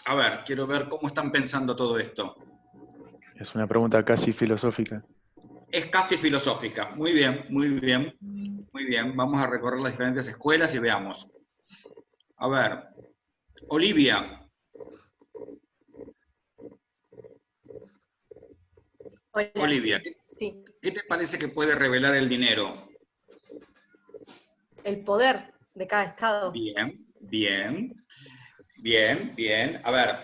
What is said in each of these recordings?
A ver, quiero ver cómo están pensando todo esto. Es una pregunta casi filosófica. Es casi filosófica. Muy bien, muy bien, muy bien. Vamos a recorrer las diferentes escuelas y veamos. A ver, Olivia, Hola, Olivia, sí, sí. ¿qué te parece que puede revelar el dinero? El poder de cada estado. Bien, bien, bien, bien. A ver,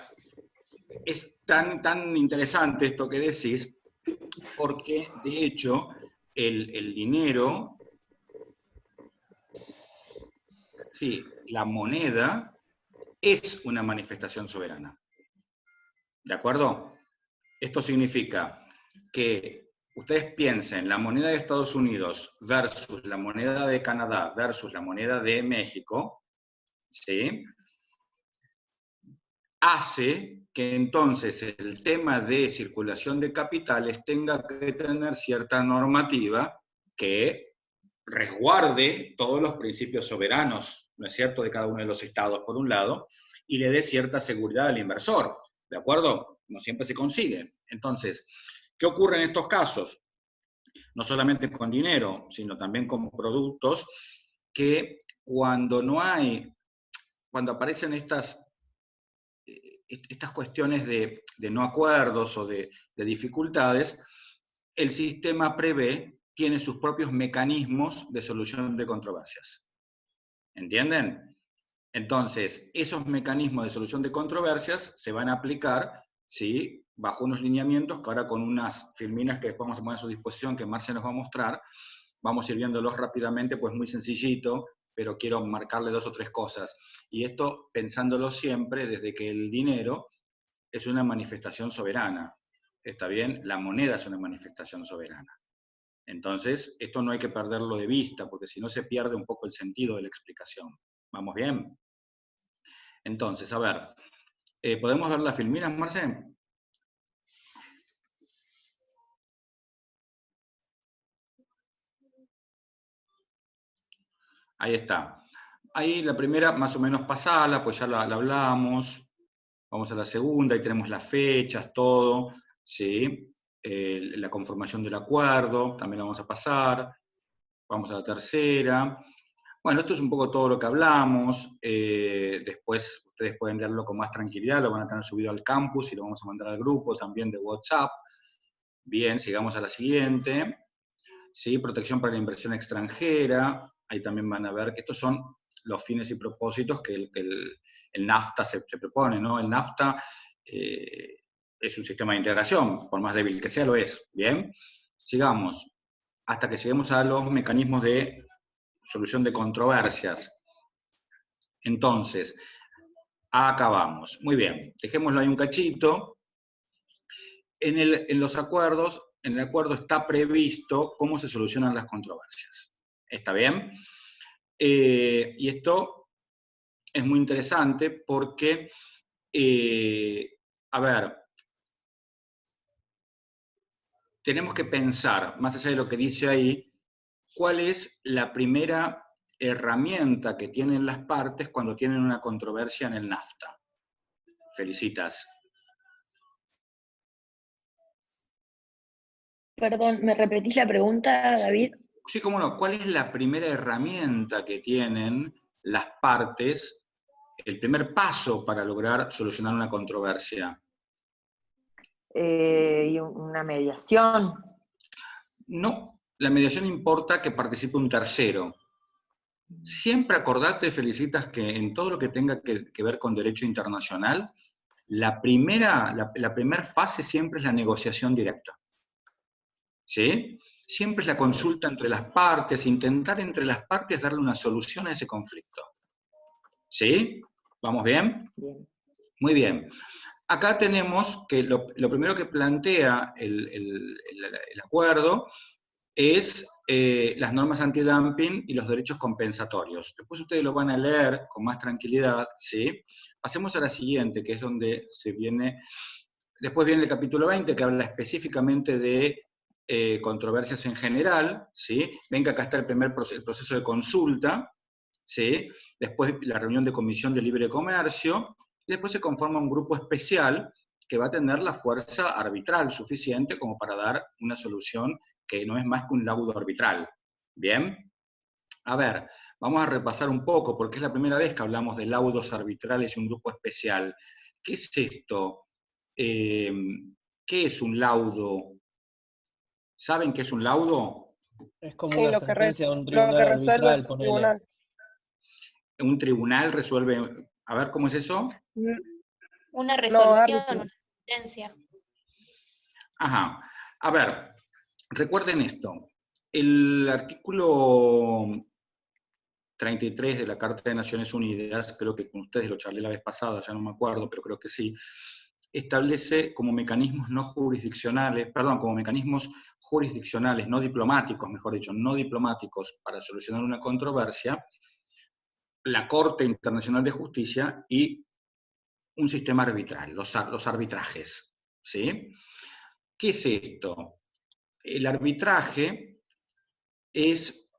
es tan interesante esto que decís, porque de hecho el dinero, sí, la moneda es una manifestación soberana. ¿De acuerdo? Esto significa que ustedes piensen la moneda de Estados Unidos versus la moneda de Canadá versus la moneda de México, ¿sí? Hace que entonces el tema de circulación de capitales tenga que tener cierta normativa que resguarde todos los principios soberanos, ¿no es cierto?, de cada uno de los estados, por un lado, y le dé cierta seguridad al inversor, ¿de acuerdo? No siempre se consigue. Entonces, ¿qué ocurre en estos casos? No solamente con dinero, sino también con productos, que cuando aparecen estas cuestiones de no acuerdos o de dificultades, el sistema prevé, tiene sus propios mecanismos de solución de controversias. ¿Entienden? Entonces, esos mecanismos de solución de controversias se van a aplicar, ¿sí?, bajo unos lineamientos que ahora con unas filminas que después vamos a poner a su disposición, que Marce nos va a mostrar, vamos a ir viéndolos rápidamente, pues muy sencillito, pero quiero marcarle 2 o 3 cosas. Y esto pensándolo siempre desde que el dinero es una manifestación soberana. ¿Está bien? La moneda es una manifestación soberana. Entonces, esto no hay que perderlo de vista, porque si no se pierde un poco el sentido de la explicación. ¿Vamos bien? Entonces, a ver, ¿podemos ver las filminas, Marce? Ahí está. Ahí la primera, más o menos pasala, pues ya la hablamos. Vamos a la segunda, ahí tenemos las fechas, todo, ¿sí? La conformación del acuerdo, también la vamos a pasar. Vamos a la tercera. Bueno, esto es un poco todo lo que hablamos. Después ustedes pueden leerlo con más tranquilidad, lo van a tener subido al campus y lo vamos a mandar al grupo también de WhatsApp. Bien, sigamos a la siguiente. ¿Sí? Protección para la inversión extranjera. Ahí también van a ver que estos son los fines y propósitos que el NAFTA se propone, ¿no? El NAFTA es un sistema de integración, por más débil que sea, lo es. Bien, sigamos hasta que lleguemos a los mecanismos de solución de controversias. Entonces, acabamos. Muy bien, dejémoslo ahí un cachito. En los acuerdos, en el acuerdo está previsto cómo se solucionan las controversias. ¿Está bien? Y esto es muy interesante porque, a ver, tenemos que pensar, más allá de lo que dice ahí, cuál es la primera herramienta que tienen las partes cuando tienen una controversia en el NAFTA. Felicitas. Perdón, ¿me repetís la pregunta, David? Sí, cómo no. ¿Cuál es la primera herramienta que tienen las partes, el primer paso para lograr solucionar una controversia? Y una mediación. No, la mediación importa que participe un tercero. Siempre acordate, Felicitas, que en todo lo que tenga que ver con derecho internacional, la primera fase siempre es la negociación directa. ¿Sí? Siempre es la consulta entre las partes, intentar entre las partes darle una solución a ese conflicto. ¿Sí? ¿Vamos bien? Bien. Muy bien. Acá tenemos que lo primero que plantea el acuerdo es las normas antidumping y los derechos compensatorios. Después ustedes lo van a leer con más tranquilidad, ¿sí? Pasemos a la siguiente, que es donde se viene... Después viene el capítulo 20, que habla específicamente de controversias en general, ¿sí? Ven que acá está el proceso de consulta, ¿sí? Después la reunión de comisión de libre comercio, y después se conforma un grupo especial que va a tener la fuerza arbitral suficiente como para dar una solución que no es más que un laudo arbitral. ¿Bien? A ver, vamos a repasar un poco, porque es la primera vez que hablamos de laudos arbitrales y un grupo especial. ¿Qué es esto? ¿Qué es un laudo? ¿Saben qué es un laudo? Es como Sí, una lo que, sentencia de un lo que tribunal resuelve arbitral, el ponele. tribunal. Un tribunal resuelve... A ver, ¿cómo es eso? Una No, resolución, árbitro. una sentencia. Ajá. A ver, recuerden esto. El artículo 33 de la Carta de Naciones Unidas, creo que con ustedes lo charlé la vez pasada, ya no me acuerdo, pero creo que sí, establece como mecanismos no jurisdiccionales, perdón, como mecanismos jurisdiccionales, no diplomáticos, mejor dicho, no diplomáticos, para solucionar una controversia, la Corte Internacional de Justicia y un sistema arbitral, los arbitrajes, ¿sí? ¿Qué es esto? El arbitraje es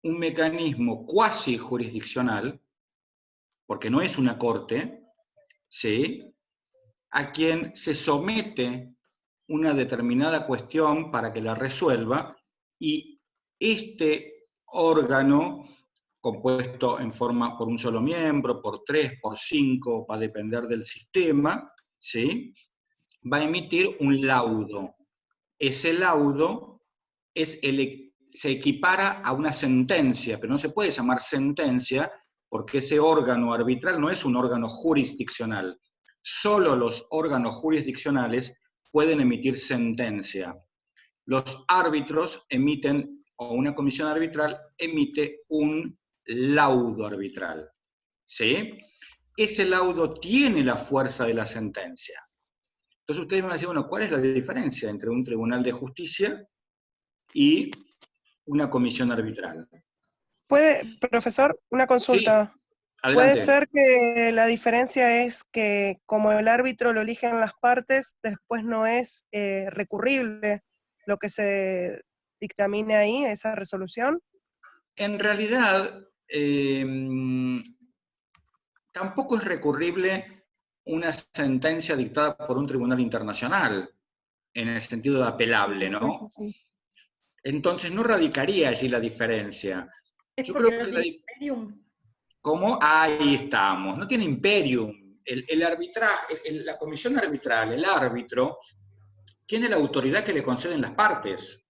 un mecanismo cuasi jurisdiccional, porque no es una corte, ¿sí?, a quien se somete una determinada cuestión para que la resuelva, y este órgano, compuesto en forma por un solo miembro, por 3, por 5, va a depender del sistema, ¿sí?, va a emitir un laudo. Ese laudo se equipara a una sentencia, pero no se puede llamar sentencia porque ese órgano arbitral no es un órgano jurisdiccional. Solo los órganos jurisdiccionales pueden emitir sentencia. Los árbitros emiten, o una comisión arbitral emite un laudo arbitral. ¿Sí? Ese laudo tiene la fuerza de la sentencia. Entonces ustedes van a decir, bueno, ¿cuál es la diferencia entre un tribunal de justicia y una comisión arbitral? Profesor, una Sí, consulta. adelante. ¿Puede ser que la diferencia es que como el árbitro lo eligen las partes, después no es recurrible lo que se dictamine ahí, esa resolución? En realidad, tampoco es recurrible una sentencia dictada por un tribunal internacional, en el sentido de apelable, ¿no? Sí. Entonces no radicaría allí la diferencia. Es Yo porque creo no que tiene imperium. ¿Cómo? Ahí estamos. No tiene imperium. El arbitraje, la comisión arbitral, el árbitro, tiene la autoridad que le conceden las partes.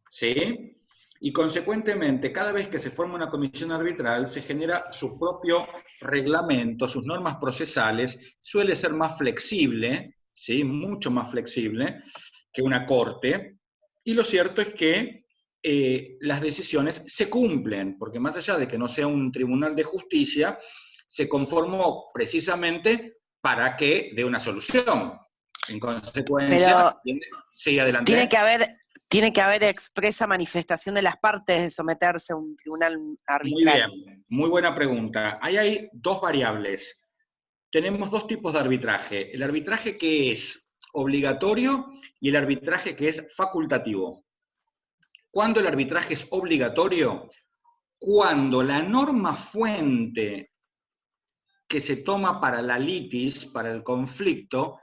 ¿Sí? Y consecuentemente, cada vez que se forma una comisión arbitral, se genera su propio reglamento, sus normas procesales, suele ser más flexible, ¿sí?, mucho más flexible que una corte, y lo cierto es que las decisiones se cumplen, porque más allá de que no sea un tribunal de justicia, se conformó precisamente para que dé una solución. En consecuencia, sí, adelante. Tiene que haber expresa manifestación de las partes de someterse a un tribunal arbitral. Muy bien, muy buena pregunta. Ahí hay dos variables. Tenemos dos tipos de arbitraje. El arbitraje que es obligatorio y el arbitraje que es facultativo. ¿Cuándo el arbitraje es obligatorio? Cuando la norma fuente que se toma para la litis, para el conflicto,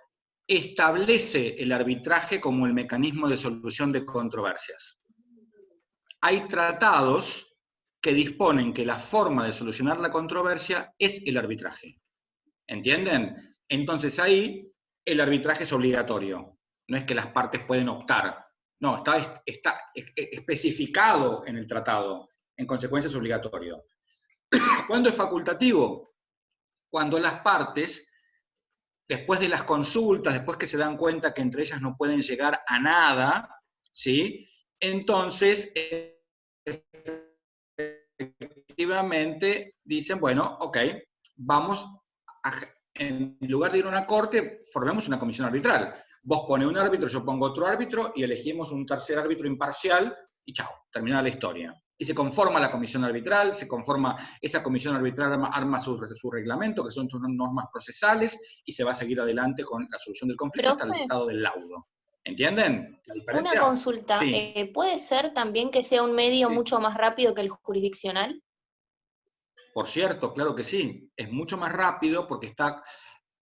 establece el arbitraje como el mecanismo de solución de controversias. Hay tratados que disponen que la forma de solucionar la controversia es el arbitraje. ¿Entienden? Entonces ahí el arbitraje es obligatorio. No es que las partes pueden optar. No, está especificado en el tratado. En consecuencia es obligatorio. ¿Cuándo es facultativo? Cuando las partes, después de las consultas, después que se dan cuenta que entre ellas no pueden llegar a nada, ¿sí?, entonces efectivamente dicen, bueno, ok, vamos en lugar de ir a una corte, formemos una comisión arbitral. Vos pones un árbitro, yo pongo otro árbitro, y elegimos un tercer árbitro imparcial, y chao, terminada la historia. Y se conforma la comisión arbitral, esa comisión arbitral arma su reglamento, que son sus normas procesales, y se va a seguir adelante con la solución del conflicto hasta el dictado del laudo. ¿Entienden la diferencia? Una consulta, Sí. ¿puede ser también que sea un medio Sí. mucho más rápido que el jurisdiccional? Por cierto, claro que sí. Es mucho más rápido porque está,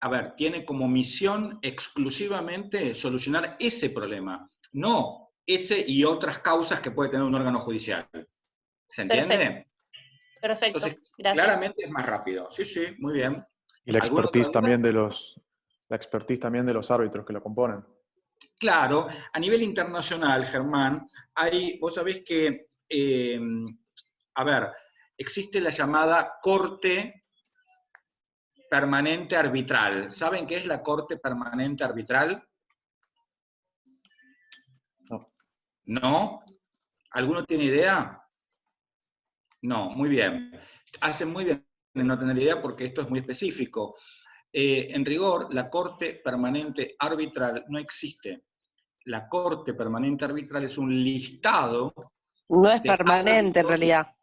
a ver, tiene como misión exclusivamente solucionar ese problema, no ese y otras causas que puede tener un órgano judicial. ¿Se entiende? Perfecto, Entonces, gracias. claramente es más rápido. Sí, sí, muy bien. Y la ¿Alguna otra expertise duda? también la expertise también de los árbitros que lo componen. Claro, a nivel internacional, Germán, vos sabés que, a ver, existe la llamada Corte Permanente Arbitral. ¿Saben qué es la Corte Permanente Arbitral? No. ¿No? ¿Alguno tiene idea? No, muy bien. Hacen muy bien en no tener idea porque esto es muy específico. En rigor, la Corte Permanente Arbitral no existe. La Corte Permanente Arbitral es un listado No es de permanente en árbitros. realidad.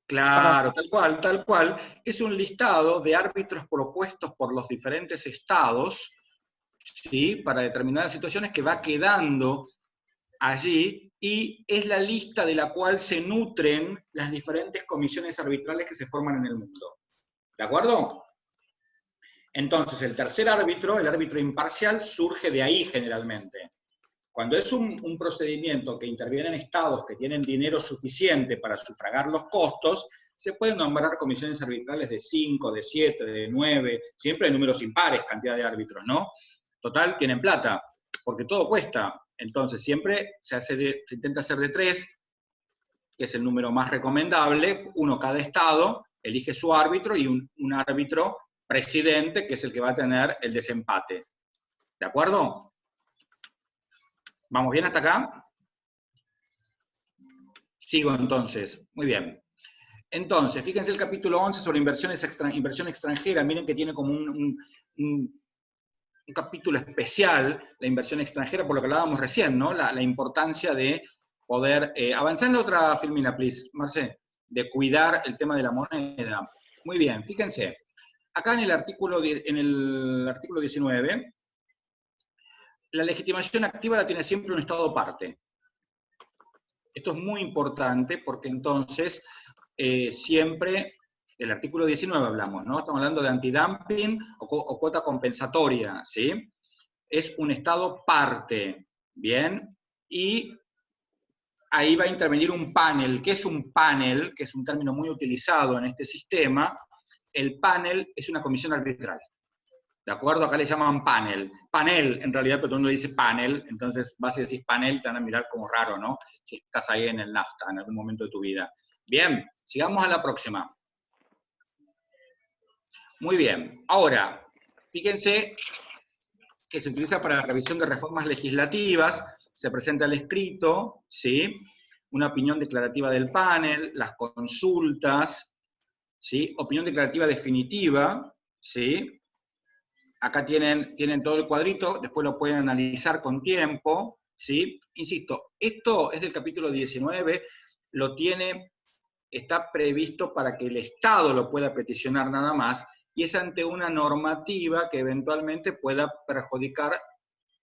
Claro, tal cual. Es un listado de árbitros propuestos por los diferentes estados, ¿sí? Para determinadas situaciones que va quedando allí, y es la lista de la cual se nutren las diferentes comisiones arbitrales que se forman en el mundo. ¿De acuerdo? Entonces, el tercer árbitro, el árbitro imparcial, surge de ahí generalmente. Cuando es un procedimiento que intervienen estados que tienen dinero suficiente para sufragar los costos, se pueden nombrar comisiones arbitrales de 5, de 7, de 9, siempre de números impares, cantidad de árbitros, ¿no? Total, tienen plata, porque todo cuesta. Entonces, siempre se intenta hacer de 3, que es el número más recomendable, uno cada estado, elige su árbitro y un árbitro presidente, que es el que va a tener el desempate. ¿De acuerdo? ¿Vamos bien hasta acá? Sigo entonces. Muy bien. Entonces, fíjense el capítulo 11 sobre inversión extranjera. Miren que tiene como un capítulo especial, la inversión extranjera, por lo que hablábamos recién, ¿no? La importancia de poder... avanzar en la otra filmina, please, Marce, de cuidar el tema de la moneda. Muy bien, fíjense. Acá en el artículo 19, la legitimación activa la tiene siempre un Estado parte. Esto es muy importante porque entonces siempre, del artículo 19 hablamos, ¿no? Estamos hablando de antidumping o cuota compensatoria, ¿sí? Es un Estado parte, ¿bien? Y ahí va a intervenir un panel. ¿Qué es un panel? Que es un término muy utilizado en este sistema. El panel es una comisión arbitral. ¿De acuerdo? Acá le llaman panel. Panel, en realidad, pero todo el mundo dice panel, entonces vas y decís panel, te van a mirar como raro, ¿no? Si estás ahí en el NAFTA, en algún momento de tu vida. Bien, sigamos a la próxima. Muy bien. Ahora, fíjense que se utiliza para la revisión de reformas legislativas, se presenta el escrito, ¿sí? Una opinión declarativa del panel, las consultas, ¿sí? Opinión declarativa definitiva, ¿sí? Acá tienen todo el cuadrito, después lo pueden analizar con tiempo, ¿sí? Insisto, esto es del capítulo 19, está previsto para que el Estado lo pueda peticionar nada más, y es ante una normativa que eventualmente pueda perjudicar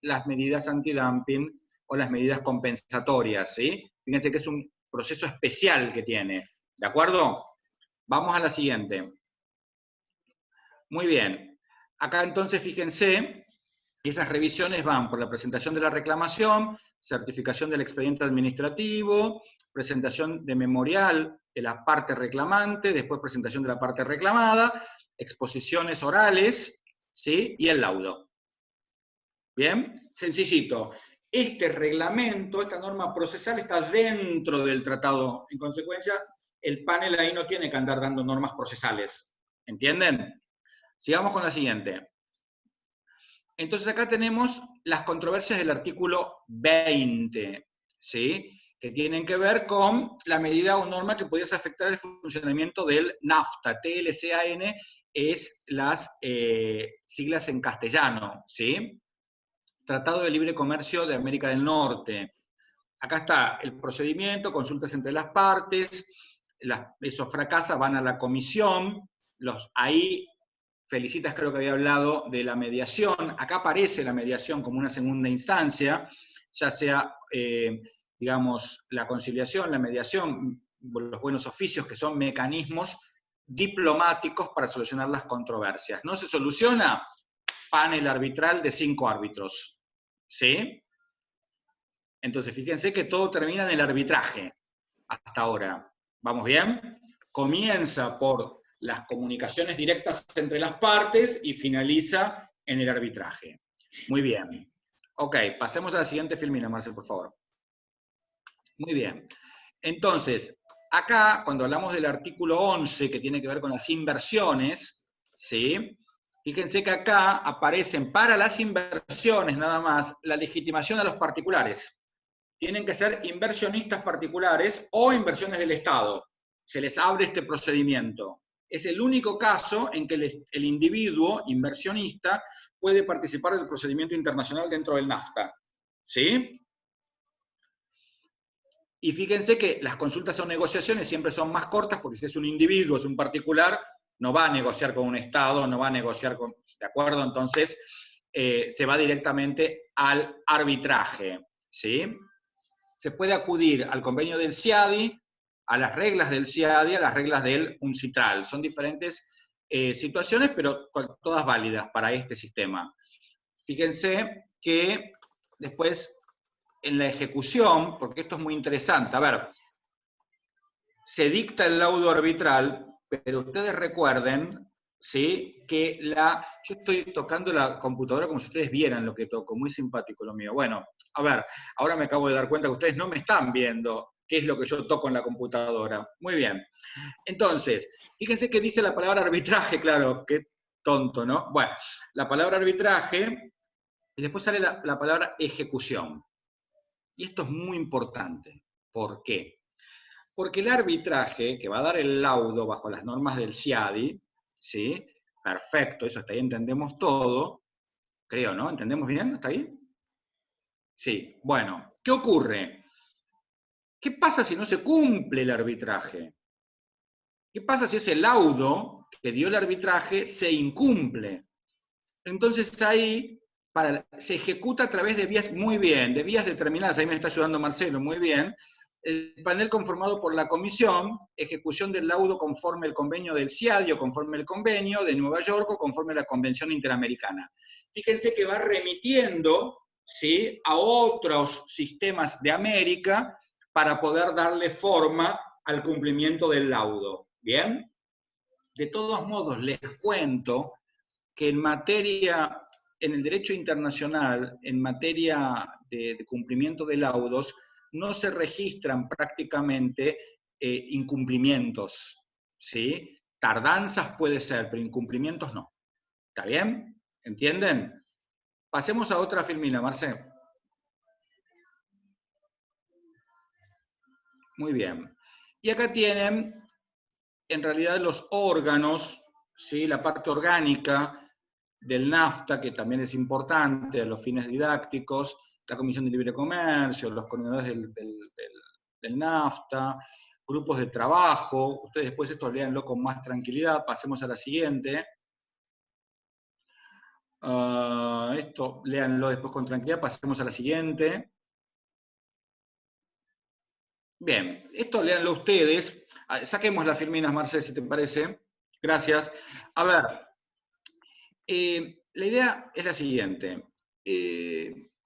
las medidas antidumping o las medidas compensatorias, ¿sí? Fíjense que es un proceso especial que tiene, ¿de acuerdo? Vamos a la siguiente. Muy bien. Acá entonces, fíjense, esas revisiones van por la presentación de la reclamación, certificación del expediente administrativo, presentación de memorial de la parte reclamante, después presentación de la parte reclamada, exposiciones orales, ¿sí? Y el laudo. ¿Bien? Sencillito. Este reglamento, esta norma procesal está dentro del tratado. En consecuencia, el panel ahí no tiene que andar dando normas procesales. ¿Entienden? Sigamos con la siguiente. Entonces acá tenemos las controversias del artículo 20, ¿sí? Que tienen que ver con la medida o norma que pudiese afectar el funcionamiento del NAFTA. TLCAN es las siglas en castellano, ¿sí? Tratado de Libre Comercio de América del Norte. Acá está el procedimiento, consultas entre las partes, eso fracasa, van a la comisión, ahí Felicitas creo que había hablado de la mediación. Acá aparece la mediación como una segunda instancia, ya sea, digamos, la conciliación, la mediación, los buenos oficios, que son mecanismos diplomáticos para solucionar las controversias. ¿No se soluciona? Panel arbitral de 5 árbitros. ¿Sí? Entonces, fíjense que todo termina en el arbitraje hasta ahora. ¿Vamos bien? Comienza por las comunicaciones directas entre las partes y finaliza en el arbitraje. Muy bien. Ok, pasemos a la siguiente filmina, Marcel, por favor. Muy bien. Entonces, acá, cuando hablamos del artículo 11, que tiene que ver con las inversiones, ¿sí? Fíjense que acá aparecen para las inversiones nada más la legitimación a los particulares. Tienen que ser inversionistas particulares o inversiones del Estado. Se les abre este procedimiento. Es el único caso en que el individuo inversionista puede participar del procedimiento internacional dentro del NAFTA. ¿Sí? Y fíjense que las consultas o negociaciones siempre son más cortas, porque si es un individuo, es un particular, no va a negociar con un Estado, no va a negociar con... ¿De acuerdo? Entonces, se va directamente al arbitraje. ¿Sí? Se puede acudir al convenio del CIADI, a las reglas del CIADI, a las reglas del UNCITRAL. Son diferentes situaciones, pero todas válidas para este sistema. Fíjense que después, en la ejecución, porque esto es muy interesante, a ver, se dicta el laudo arbitral, pero ustedes recuerden, ¿sí?, que yo estoy tocando la computadora como si ustedes vieran lo que toco, muy simpático lo mío. Bueno, a ver, ahora me acabo de dar cuenta que ustedes no me están viendo qué es lo que yo toco en la computadora. Muy bien. Entonces, fíjense que dice la palabra arbitraje, claro, qué tonto, ¿no? Bueno, la palabra arbitraje, y después sale la palabra ejecución. Y esto es muy importante. ¿Por qué? Porque el arbitraje, que va a dar el laudo bajo las normas del CIADI, ¿sí? Perfecto, eso hasta ahí entendemos todo. Creo, ¿no? ¿Entendemos bien? ¿Hasta ahí? Sí. Bueno, ¿qué ocurre? ¿Qué pasa si no se cumple el arbitraje? ¿Qué pasa si ese laudo que dio el arbitraje se incumple? Entonces ahí se ejecuta a través de vías, muy bien, de vías determinadas, ahí me está ayudando Marcelo, muy bien. El panel conformado por la comisión, ejecución del laudo conforme el convenio del CIADI o conforme el convenio de Nueva York o conforme la Convención Interamericana. Fíjense que va remitiendo, ¿sí?, a otros sistemas de América para poder darle forma al cumplimiento del laudo. ¿Bien? De todos modos, les cuento que en el derecho internacional, en materia de cumplimiento de laudos, no se registran prácticamente incumplimientos, ¿sí? Tardanzas puede ser, pero incumplimientos no. ¿Está bien? ¿Entienden? Pasemos a otra filmina, Marce. Muy bien. Y acá tienen, en realidad, los órganos, ¿sí?, la parte orgánica del NAFTA, que también es importante a los fines didácticos, la Comisión de Libre Comercio, los coordinadores del NAFTA, grupos de trabajo. Ustedes después esto léanlo con más tranquilidad. Pasemos a la siguiente. Esto léanlo después con tranquilidad. Pasemos a la siguiente. Bien, esto léanlo ustedes. Saquemos las filminas, Marcel, si te parece. Gracias. A ver, la idea es la siguiente.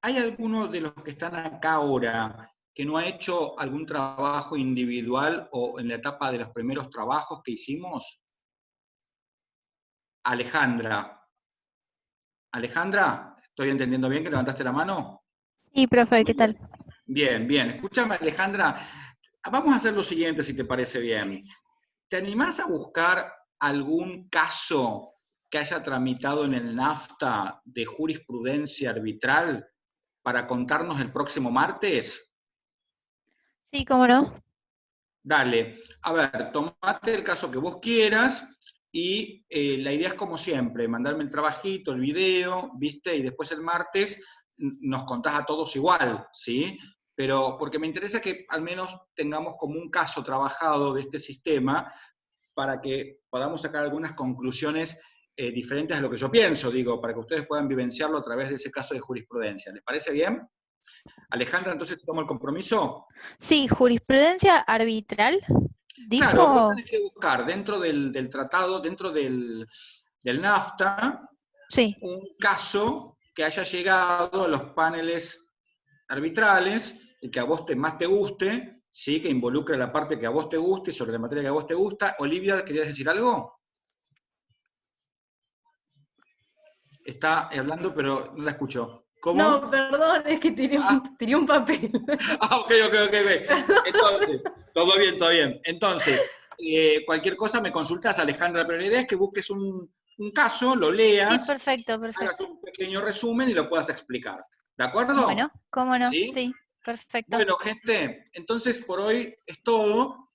¿Hay alguno de los que están acá ahora que no ha hecho algún trabajo individual o en la etapa de los primeros trabajos que hicimos? Alejandra. Alejandra, ¿estoy entendiendo bien que levantaste la mano? Sí, profe, ¿qué tal? Bien, bien. Escúchame, Alejandra, vamos a hacer lo siguiente, si te parece bien. ¿Te animás a buscar algún caso que haya tramitado en el NAFTA de jurisprudencia arbitral para contarnos el próximo martes? Sí, ¿cómo no? Dale. A ver, tomate el caso que vos quieras y la idea es como siempre, mandarme el trabajito, el video, ¿viste? Y después el martes nos contás a todos igual, ¿sí? Pero porque me interesa que al menos tengamos como un caso trabajado de este sistema para que podamos sacar algunas conclusiones diferentes a lo que yo pienso, digo, para que ustedes puedan vivenciarlo a través de ese caso de jurisprudencia. ¿Les parece bien? Alejandra, entonces te tomo el compromiso. Sí, jurisprudencia arbitral. Claro, vos Dijo, tenés que buscar dentro del tratado, dentro del NAFTA, sí, un caso que haya llegado a los paneles arbitrales, el que a vos más te guste, ¿sí? Que involucre la parte que a vos te guste, sobre la materia que a vos te gusta. Olivia, ¿querías decir algo? Está hablando, pero no la escucho. ¿Cómo? No, perdón, es que tiré un papel. Ah, ok. Entonces, todo bien. Entonces, cualquier cosa me consultas, Alejandra, pero la idea es que busques un caso, lo sí, leas, perfecto, hagas perfecto. un pequeño resumen y lo puedas explicar. ¿De acuerdo? Bueno, cómo no, ¿Sí? sí, perfecto. Bueno, gente, entonces por hoy es todo.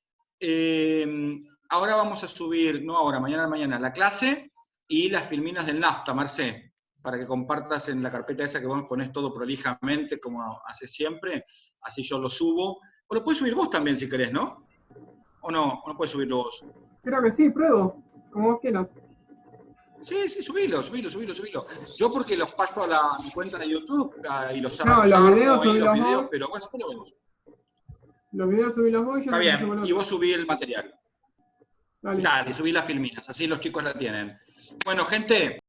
Ahora vamos a subir, no ahora, mañana, la clase y las filminas del NAFTA, Marcé, para que compartas en la carpeta esa que vos pones todo prolijamente, como haces siempre, así yo lo subo. O lo puedes subir vos también si querés, ¿no? ¿O no? ¿O no puedes subirlo vos? Creo que sí, pruebo, como vos quieras. Sí, subilo. Yo porque los paso a mi cuenta de YouTube y los No, los armo videos ahí, subí los los videos, vos. pero bueno, después lo vemos. Los videos subí los vos y yo Está te subo bien, los y otros. vos subí el material. Dale. Dale, subí las filminas, así los chicos la tienen. Bueno, gente,